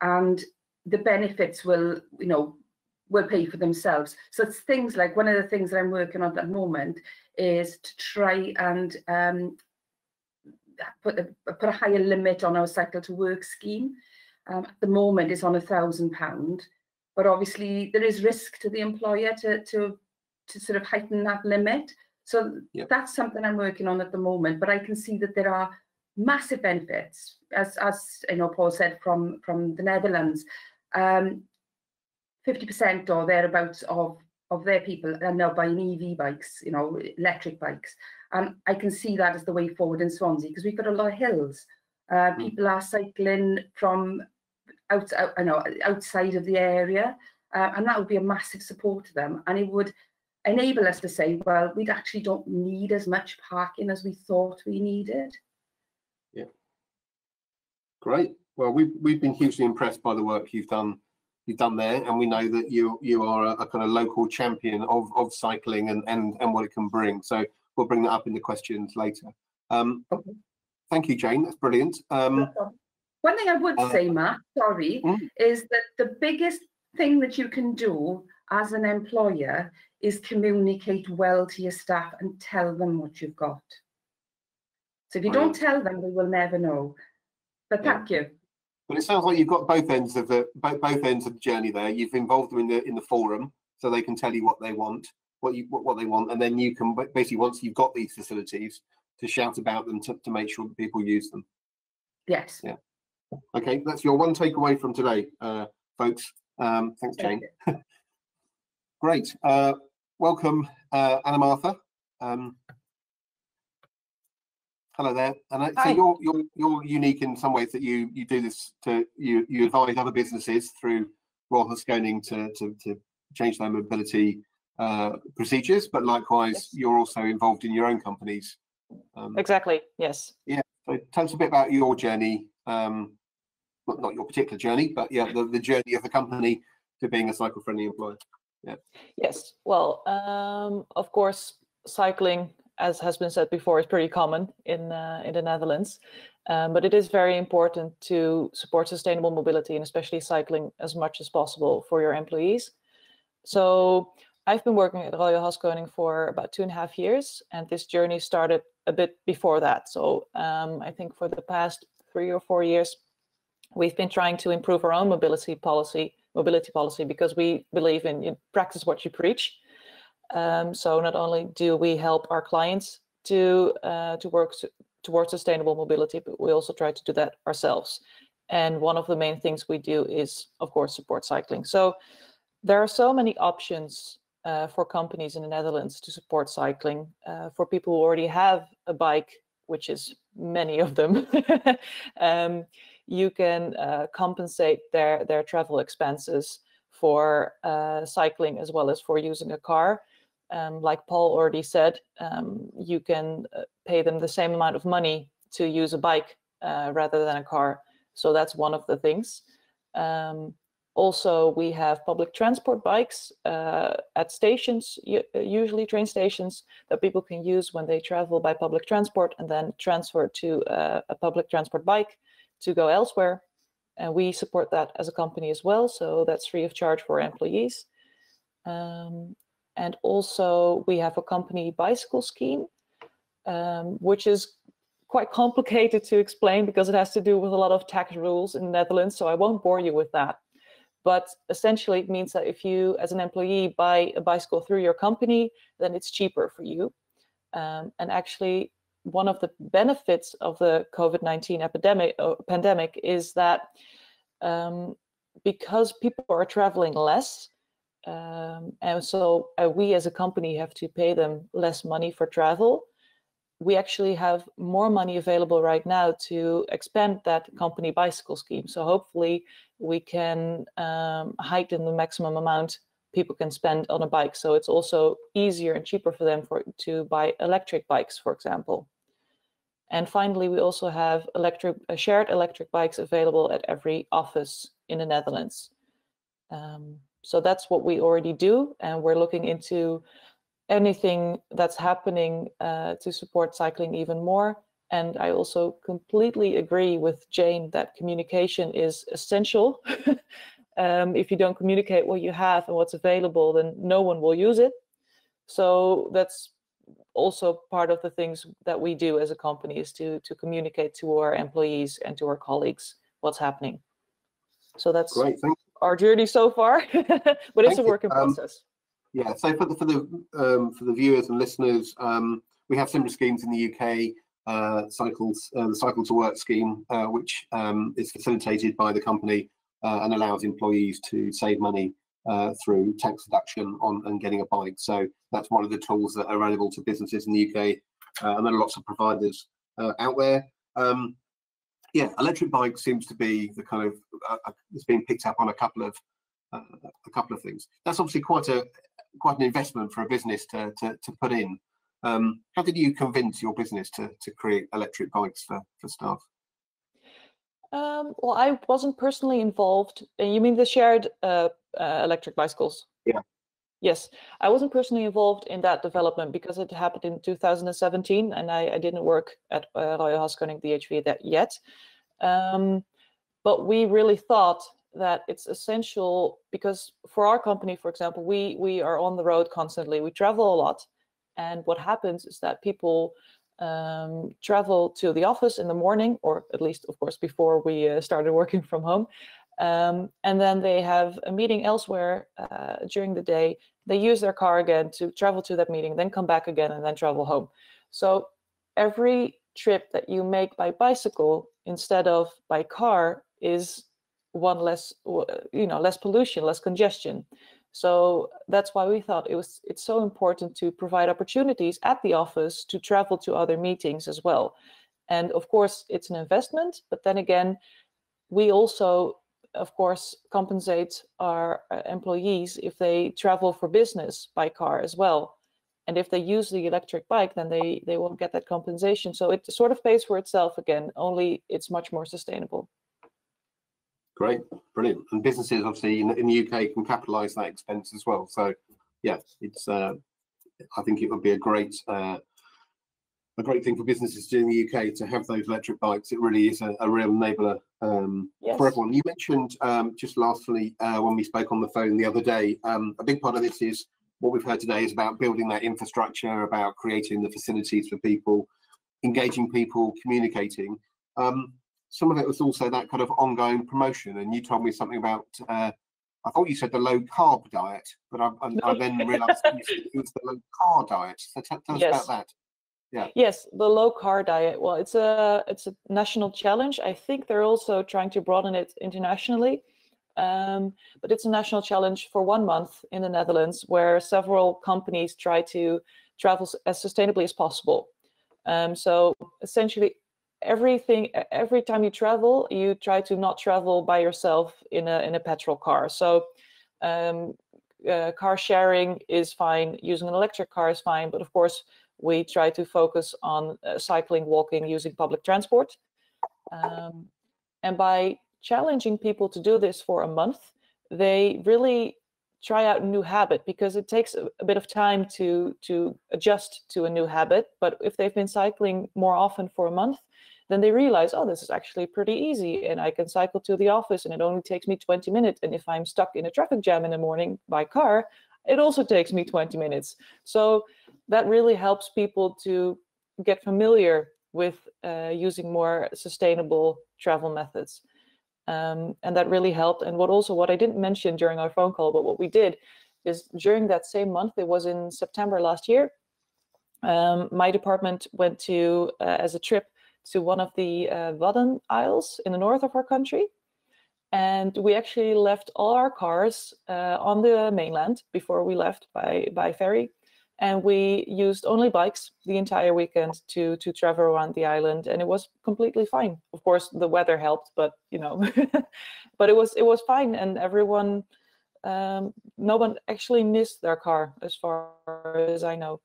and the benefits will, will pay for themselves. So it's things like, one of the things that I'm working on at the moment is to try and put a higher limit on our cycle to work scheme. At the moment it's on £1,000, but obviously there is risk to the employer to sort of heighten that limit. So that's something I'm working on at the moment, but I can see that there are massive benefits, as I know Paul said, from the Netherlands. 50% or thereabouts of their people are now buying EV bikes, you know, electric bikes. And I can see that as the way forward in Swansea, because we've got a lot of hills. People are cycling from outside of the area, and that would be a massive support to them. And it would enable us to say, well, we actually don't need as much parking as we thought we needed. Yeah. Great. Well, we've been hugely impressed by the work you've done there, and we know that you are a kind of local champion of cycling and what it can bring. So we'll bring that up in the questions later. Okay. Thank you, Jane. That's brilliant. One thing I would say, Matt, sorry, is that the biggest thing that you can do as an employer is communicate well to your staff and tell them what you've got. So if you don't tell them, they will never know. But thank you. But it sounds like you've got both ends of the journey there. You've involved them in the forum, so they can tell you what they want, what they want, and then you can basically, once you've got these facilities, to shout about them to make sure that people use them. Yes. Yeah. Okay, that's your one takeaway from today, folks. Thanks, Jane. Great. Welcome, Anna Martha. Hello there. And so you're unique in some ways that you do this you advise other businesses through Royal Haskoning to change their mobility procedures, but likewise you're also involved in your own companies. Exactly. Yes. Yeah. So tell us a bit about your journey. Not your particular journey, but yeah, the journey of the company to being a cycle-friendly employer. Yeah. Yes. Well, of course, cycling, as has been said before, is pretty common in the Netherlands, but it is very important to support sustainable mobility, and especially cycling, as much as possible for your employees. So I've been working at Royal Haskoning for about 2.5 years, and this journey started a bit before that. So I think for the past 3 or 4 years, we've been trying to improve our own mobility policy, because we believe in practice what you preach. So not only do we help our clients to work towards sustainable mobility, but we also try to do that ourselves. And one of the main things we do is, of course, support cycling. So there are so many options for companies in the Netherlands to support cycling. For people who already have a bike, which is many of them, you can compensate their travel expenses for cycling as well as for using a car. Like Paul already said, you can pay them the same amount of money to use a bike rather than a car. So that's one of the things. Also, we have public transport bikes at stations, usually train stations, that people can use when they travel by public transport and then transfer to a public transport bike to go elsewhere. And we support that as a company as well. So that's free of charge for employees. And also we have a company bicycle scheme, which is quite complicated to explain because it has to do with a lot of tax rules in the Netherlands. So I won't bore you with that. But essentially it means that if you, as an employee, buy a bicycle through your company, then it's cheaper for you. And actually, one of the benefits of the COVID-19 pandemic is that because people are traveling less, and so we as a company have to pay them less money for travel, we actually have more money available right now to expand that company bicycle scheme. So hopefully we can heighten the maximum amount people can spend on a bike. So it's also easier and cheaper for them to buy electric bikes, for example. And finally, we also have shared electric bikes available at every office in the Netherlands. So that's what we already do. And we're looking into anything that's happening to support cycling even more. And I also completely agree with Jane that communication is essential. If you don't communicate what you have and what's available, then no one will use it. So that's also part of the things that we do as a company, is to communicate to our employees and to our colleagues what's happening. So that's great. Thank you. Our journey so far, but it's a work in process. Yeah, so for the viewers and listeners, we have similar schemes in the UK. The Cycle to Work scheme, which is facilitated by the company and allows employees to save money through tax deduction on getting a bike. So that's one of the tools that are available to businesses in the UK, and there are lots of providers out there. Yeah, electric bike seems to be the kind of it's being picked up on a couple of things. That's obviously quite an investment for a business to put in. How did you convince your business to create electric bikes for staff? Well, I wasn't personally involved. You mean the shared electric bicycles? Yeah. Yes, I wasn't personally involved in that development because it happened in 2017, and I didn't work at Royal Haskoning DHV that yet. But we really thought that it's essential because for our company, for example, we are on the road constantly. We travel a lot, and what happens is that people travel to the office in the morning, or at least, of course, before we started working from home. And then they have a meeting elsewhere during the day. They use their car again to travel to that meeting, then come back again, and then travel home. So every trip that you make by bicycle instead of by car is one less, less pollution, less congestion. So that's why we thought it's so important to provide opportunities at the office to travel to other meetings as well. And of course, it's an investment, but then again, we also, of course, compensate our employees if they travel for business by car as well. And if they use the electric bike, then they won't get that compensation. So it sort of pays for itself again, only it's much more sustainable. Great, brilliant. And businesses obviously in the UK can capitalise that expense as well. So yeah, it's I think it would be a great thing for businesses to do in the UK to have those electric bikes. It really is a real enabler Yes. for everyone. You mentioned just lastly when we spoke on the phone the other day, a big part of this is what we've heard today is about building that infrastructure, about creating the facilities for people, engaging people, communicating. Some of it was also that kind of ongoing promotion, and you told me something about, I thought you said the low carb diet, but I then realised it was the low car diet. So tell us Yes. about that. Yeah. Yes, the low car diet. Well, it's a national challenge. I think they're also trying to broaden it internationally. But it's a national challenge for 1 month in the Netherlands, where several companies try to travel as sustainably as possible. So essentially, every time you travel, you try to not travel by yourself in a petrol car. So car sharing is fine, using an electric car is fine, but of course we try to focus on cycling, walking, using public transport. And by challenging people to do this for a month, they really try out a new habit, because it takes a bit of time to adjust to a new habit. But if they've been cycling more often for a month, then they realize, oh, this is actually pretty easy, and I can cycle to the office and it only takes me 20 minutes. And if I'm stuck in a traffic jam in the morning by car, it also takes me 20 minutes. So that really helps people to get familiar with using more sustainable travel methods. And that really helped. And what I didn't mention during our phone call, but what we did is during that same month, it was in September last year, my department went to, as a trip, to one of the Wadden Isles in the north of our country. And we actually left all our cars on the mainland before we left by ferry. And we used only bikes the entire weekend to travel around the island, and it was completely fine. Of course, the weather helped, but but it was fine, and everyone, no one actually missed their car, as far as I know.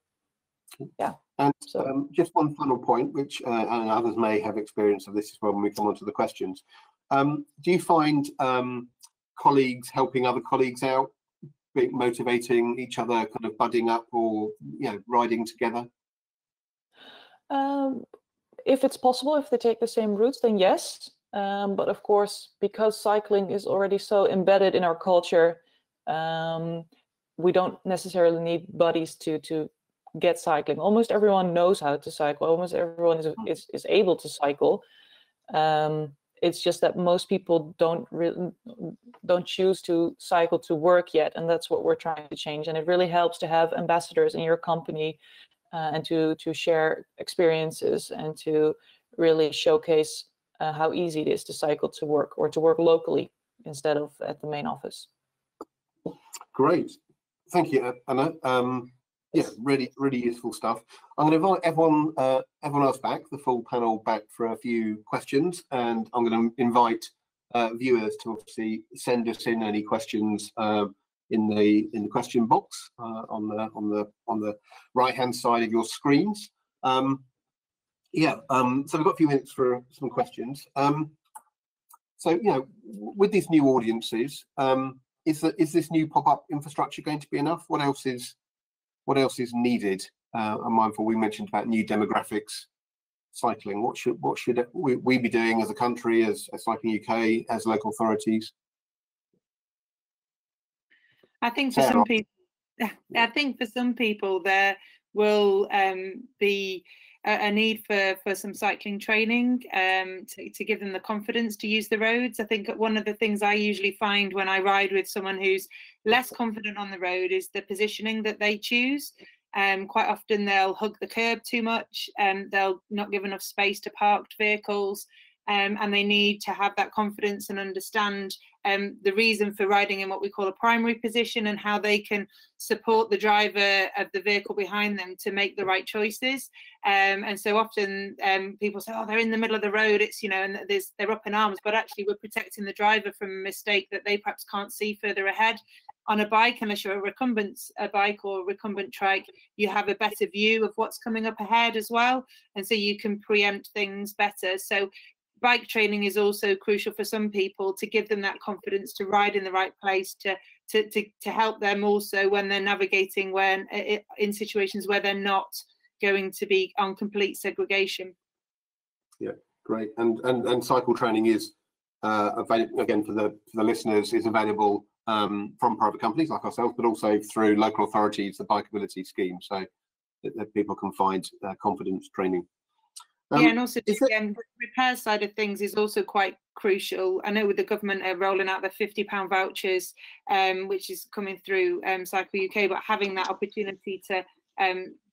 Yeah. And So just one final point, which and others may have experience of this as well when we come on to the questions. Do you find colleagues helping other colleagues out, motivating each other, kind of budding up, or riding together? if it's possible, if they take the same routes, then yes. But of course, because cycling is already so embedded in our culture, we don't necessarily need buddies to get cycling. Almost everyone knows how to cycle. Almost everyone is able to cycle. It's just that most people don't choose to cycle to work yet, and that's what we're trying to change. And it really helps to have ambassadors in your company and to share experiences and to really showcase how easy it is to cycle to work, or to work locally instead of at the main office. Great, thank you, Anna. Yeah, really useful stuff. I'm going to invite everyone else back, the full panel back, for a few questions, and I'm going to invite viewers to obviously send us in any questions in the question box on the right hand side of your screens. So we've got a few minutes for some questions. So with these new audiences, is this new pop-up infrastructure going to be enough? What else is needed? I'm mindful we mentioned about new demographics, cycling. What should we be doing as a country, as Cycling UK, as local authorities? I think for some people, there will be a need for some cycling training to give them the confidence to use the roads. I think one of the things I usually find when I ride with someone who's less confident on the road is the positioning that they choose. Quite often they'll hug the curb too much, and they'll not give enough space to parked vehicles, and they need to have that confidence and understand the reason for riding in what we call a primary position, and how they can support the driver of the vehicle behind them to make the right choices. And so often people say, oh, they're in the middle of the road, it's, and they're up in arms, but actually we're protecting the driver from a mistake that they perhaps can't see further ahead. On a bike, unless you're a recumbent bike or a recumbent trike, you have a better view of what's coming up ahead as well, and so you can preempt things better. So bike training is also crucial for some people, to give them that confidence to ride in the right place, to help them also when they're navigating in situations where they're not going to be on complete segregation. Yeah, great. And cycle training is available, again, for the listeners, is available from private companies like ourselves, but also through local authorities, the bikeability scheme, so that people can find confidence training. Yeah, and also the repair side of things is also quite crucial. I know with the government rolling out the £50 vouchers, which is coming through Cycle UK, but having that opportunity to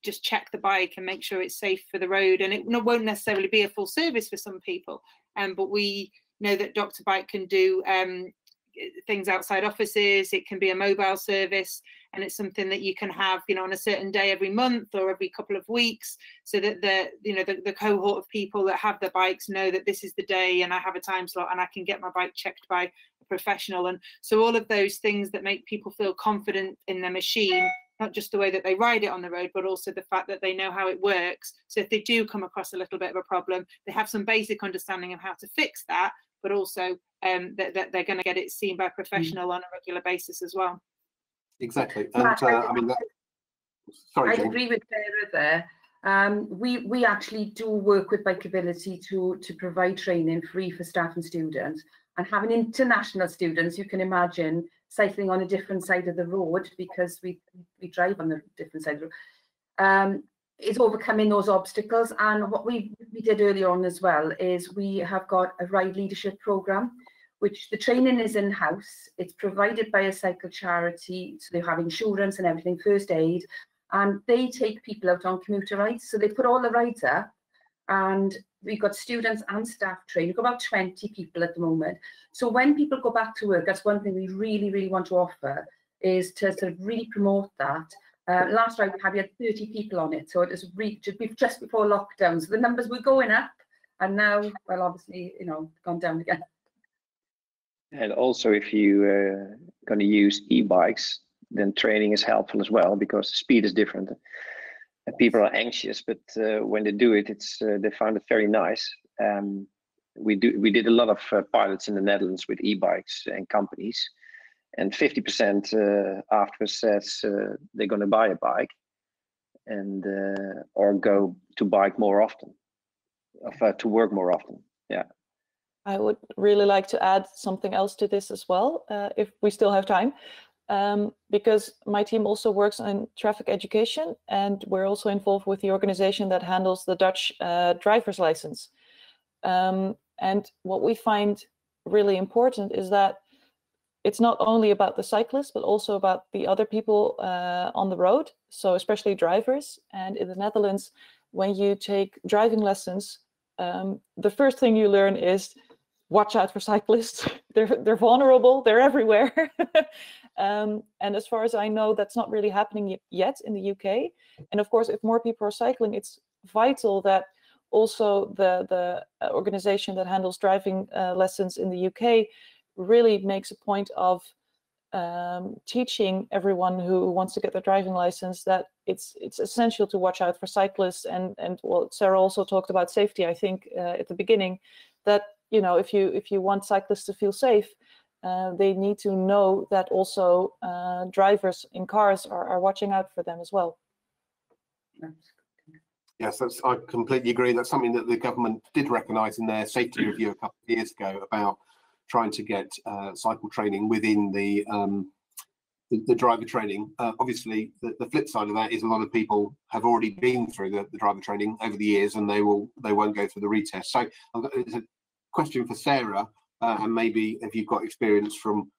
just check the bike and make sure it's safe for the road, and it won't necessarily be a full service for some people, but we know that Dr. Bike can do things outside offices. It can be a mobile service, and it's something that you can have, on a certain day every month or every couple of weeks, so that the cohort of people that have their bikes know that this is the day and I have a time slot and I can get my bike checked by a professional. And so all of those things that make people feel confident in their machine, not just the way that they ride it on the road, but also the fact that they know how it works. So if they do come across a little bit of a problem, they have some basic understanding of how to fix that, but also that they're going to get it seen by a professional on a regular basis as well. Exactly. And sorry, I agree with Sarah there. We actually do work with Bikeability to provide training free for staff and students. And having international students, you can imagine cycling on a different side of the road, because we drive on the different side of the road. Is overcoming those obstacles. And what we did earlier on as well is we have got a ride leadership program, which the training is in-house. It's provided by a cycle charity, so they have insurance and everything, first aid, and they take people out on commuter rides. So they put all the rides up, and we've got students and staff training. We've got about 20 people at the moment. So when people go back to work, that's one thing we really want to offer, is to sort of really promote that. Last ride we had 30 people on it, so it was just before lockdown. So the numbers were going up, and now, well, obviously, gone down again. And also, if you going to use e-bikes, then training is helpful as well, because the speed is different. And people are anxious, but when they do it, they find it very nice. We did a lot of pilots in the Netherlands with e-bikes and companies, and 50% afterwards says they're going to buy a bike and or go to bike more often, to work more often. Yeah. I would really like to add something else to this as well, if we still have time, because my team also works on traffic education, and we're also involved with the organization that handles the Dutch driver's license. And what we find really important is that it's not only about the cyclists, but also about the other people on the road, so especially drivers. And in the Netherlands, when you take driving lessons, the first thing you learn is watch out for cyclists. They're vulnerable, they're everywhere. And as far as I know, that's not really happening yet in the UK. And of course, if more people are cycling, it's vital that also the organization that handles driving lessons in the UK really makes a point of teaching everyone who wants to get their driving license that it's essential to watch out for cyclists. And well, Sarah also talked about safety, I think, at the beginning, that if you want cyclists to feel safe, they need to know that also drivers in cars are watching out for them as well. Yes, I completely agree. That's something that the government did recognise in their safety review a couple of years ago, about trying to get cycle training within the driver training. Obviously, the flip side of that is a lot of people have already been through the driver training over the years, and they won't go through the retest. So it's a question for Sarah, and maybe if you've got experience from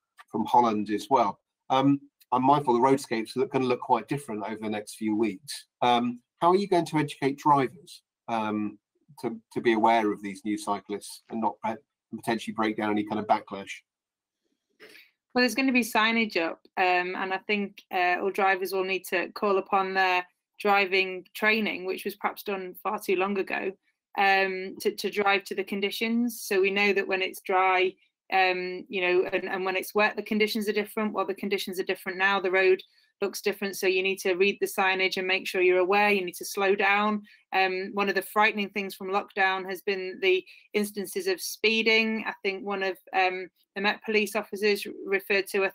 Holland as well. I'm mindful the roadscapes are going to look quite different over the next few weeks. How are you going to educate drivers to be aware of these new cyclists and not potentially break down any kind of backlash? Well, there's going to be signage up, and I think all drivers will need to call upon their driving training, which was perhaps done far too long ago, to drive to the conditions. So we know that when it's dry, and when it's wet, the conditions are different. Well, the conditions are different now. The road looks different, so you need to read the signage and make sure you're aware. You need to slow down. One of the frightening things from lockdown has been the instances of speeding. I think one of the Met police officers referred to a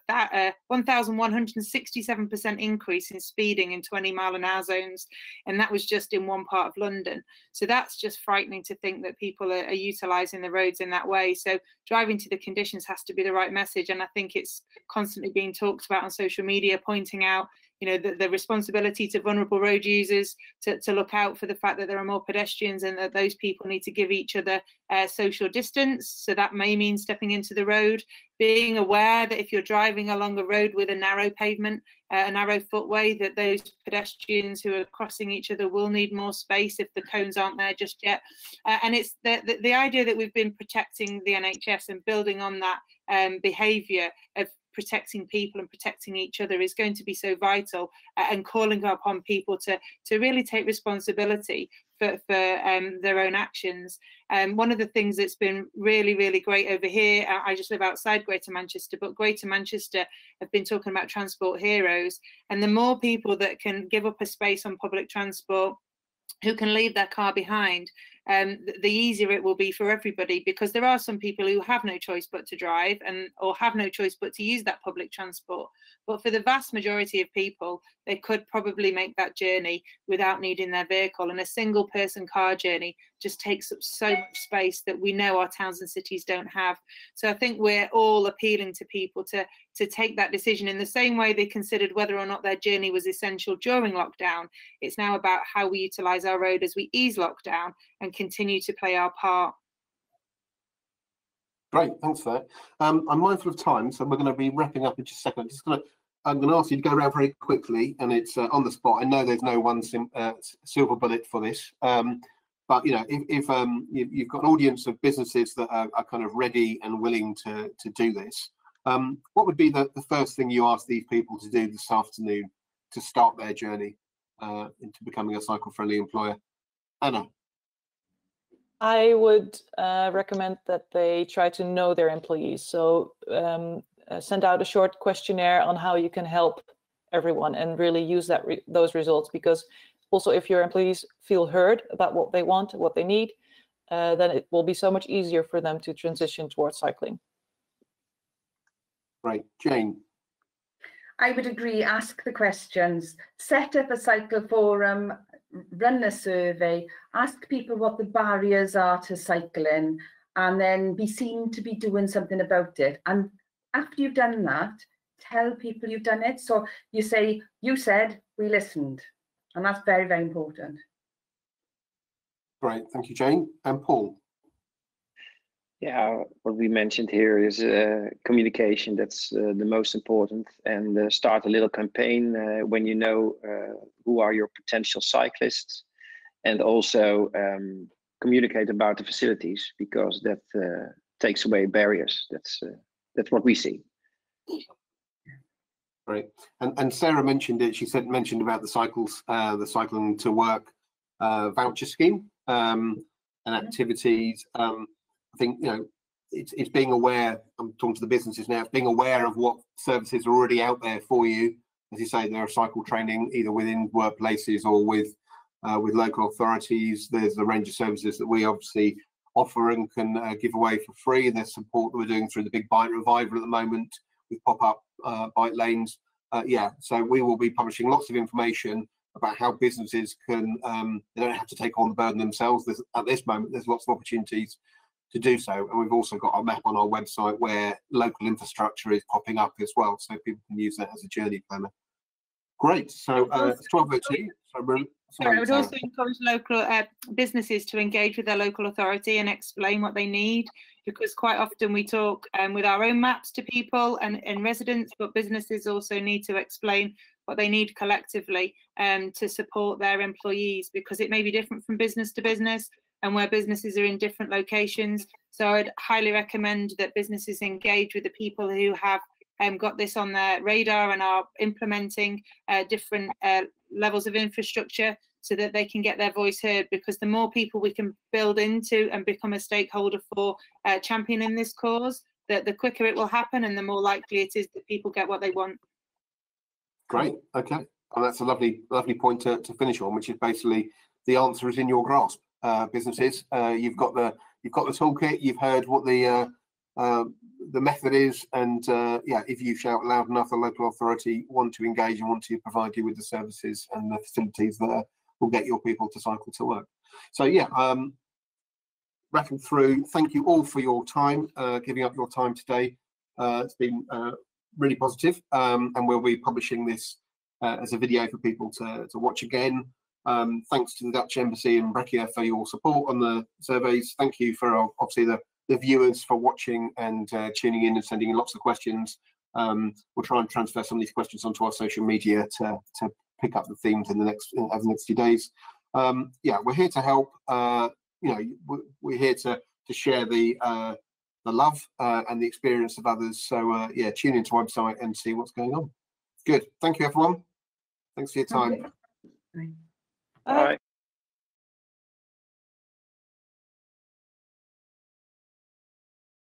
1,167% increase in speeding in 20-mile-an-hour zones, and that was just in one part of London. So that's just frightening to think that people are utilising the roads in that way. So driving to the conditions has to be the right message, and I think it's constantly being talked about on social media, pointing out the responsibility to vulnerable road users to look out for the fact that there are more pedestrians, and that those people need to give each other social distance. So that may mean stepping into the road, being aware that if you're driving along a road with a narrow pavement, a narrow footway, that those pedestrians who are crossing each other will need more space if the cones aren't there just yet. And it's the idea that we've been protecting the NHS and building on that behaviour of protecting people and protecting each other is going to be so vital, and calling upon people to really take responsibility for their own actions. One of the things that's been really, really great over here, I just live outside Greater Manchester, but Greater Manchester have been talking about transport heroes, and the more people that can give up a space on public transport, who can leave their car behind, the easier it will be for everybody, because there are some people who have no choice but to drive or have no choice but to use that public transport. But for the vast majority of people, they could probably make that journey without needing their vehicle. And a single person car journey just takes up so much space that we know our towns and cities don't have. So I think we're all appealing to people to take that decision in the same way they considered whether or not their journey was essential during lockdown. It's now about how we utilise our road as we ease lockdown and continue to play our part. Great, thanks for that. I'm mindful of time, so we're going to be wrapping up in just a second. I'm going to ask you to go around very quickly, and it's on the spot. I know there's no one silver bullet for this, but if you've got an audience of businesses that are kind of ready and willing to do this, what would be the first thing you ask these people to do this afternoon to start their journey into becoming a cycle-friendly employer? Anna. I would recommend that they try to know their employees. So send out a short questionnaire on how you can help everyone, and really use those results, because also if your employees feel heard about what they want, what they need, then it will be so much easier for them to transition towards cycling. Right, Jane. I would agree, ask the questions, set up a cycle forum, run a survey, ask people what the barriers are to cycling, and then be seen to be doing something about it. And after you've done that, tell people you've done it. So you say, you said, we listened. And that's very, very important. Great, thank you, Jane. And Paul? Yeah, what we mentioned here is communication. That's the most important. And start a little campaign when you know who are your potential cyclists, and also communicate about the facilities, because that takes away barriers. That's what we see. Great. And Sarah mentioned it. She mentioned about the cycling to work voucher scheme and activities. I think, you know, it's being aware. I'm talking to the businesses now. It's being aware of what services are already out there for you. As you say, there are cycle training either within workplaces or with local authorities. There's a range of services that we obviously offer and can give away for free. And there's support that we're doing through the Big Bike Revival at the moment with pop-up bike lanes. Yeah, so we will be publishing lots of information about how businesses can, they don't have to take on the burden themselves. At this moment, there's lots of opportunities to do so. And we've also got our map on our website where local infrastructure is popping up as well, so people can use that as a journey planner. Great, so it's 12:02. I would also encourage local businesses to engage with their local authority and explain what they need, because quite often we talk with our own maps to people and residents, but businesses also need to explain what they need collectively to support their employees, because it may be different from business to business and where businesses are in different locations. So I'd highly recommend that businesses engage with the people who have got this on their radar and are implementing different levels of infrastructure so that they can get their voice heard, because the more people we can build into and become a stakeholder for championing this cause, the quicker it will happen and the more likely it is that people get what they want. Great, okay. And that's a lovely point to finish on, which is basically the answer is in your grasp. Businesses, you've got the toolkit, you've heard what the method is, and yeah, if you shout loud enough, the local authority want to engage and want to provide you with the services and the facilities that will get your people to cycle to work. So yeah, rattle through. Thank you all for your time, giving up your time today. It's been really positive, and we'll be publishing this as a video for people to watch again. Thanks to the Dutch Embassy and Breccia for your support on the surveys. Thank you for obviously the viewers for watching and tuning in and sending in lots of questions. We'll try and transfer some of these questions onto our social media to pick up the themes in the next few days. Yeah, we're here to help. You know, we're here to share the love and the experience of others. So yeah, tune into our website and see what's going on. Good. Thank you, everyone. Thanks for your time. Bye.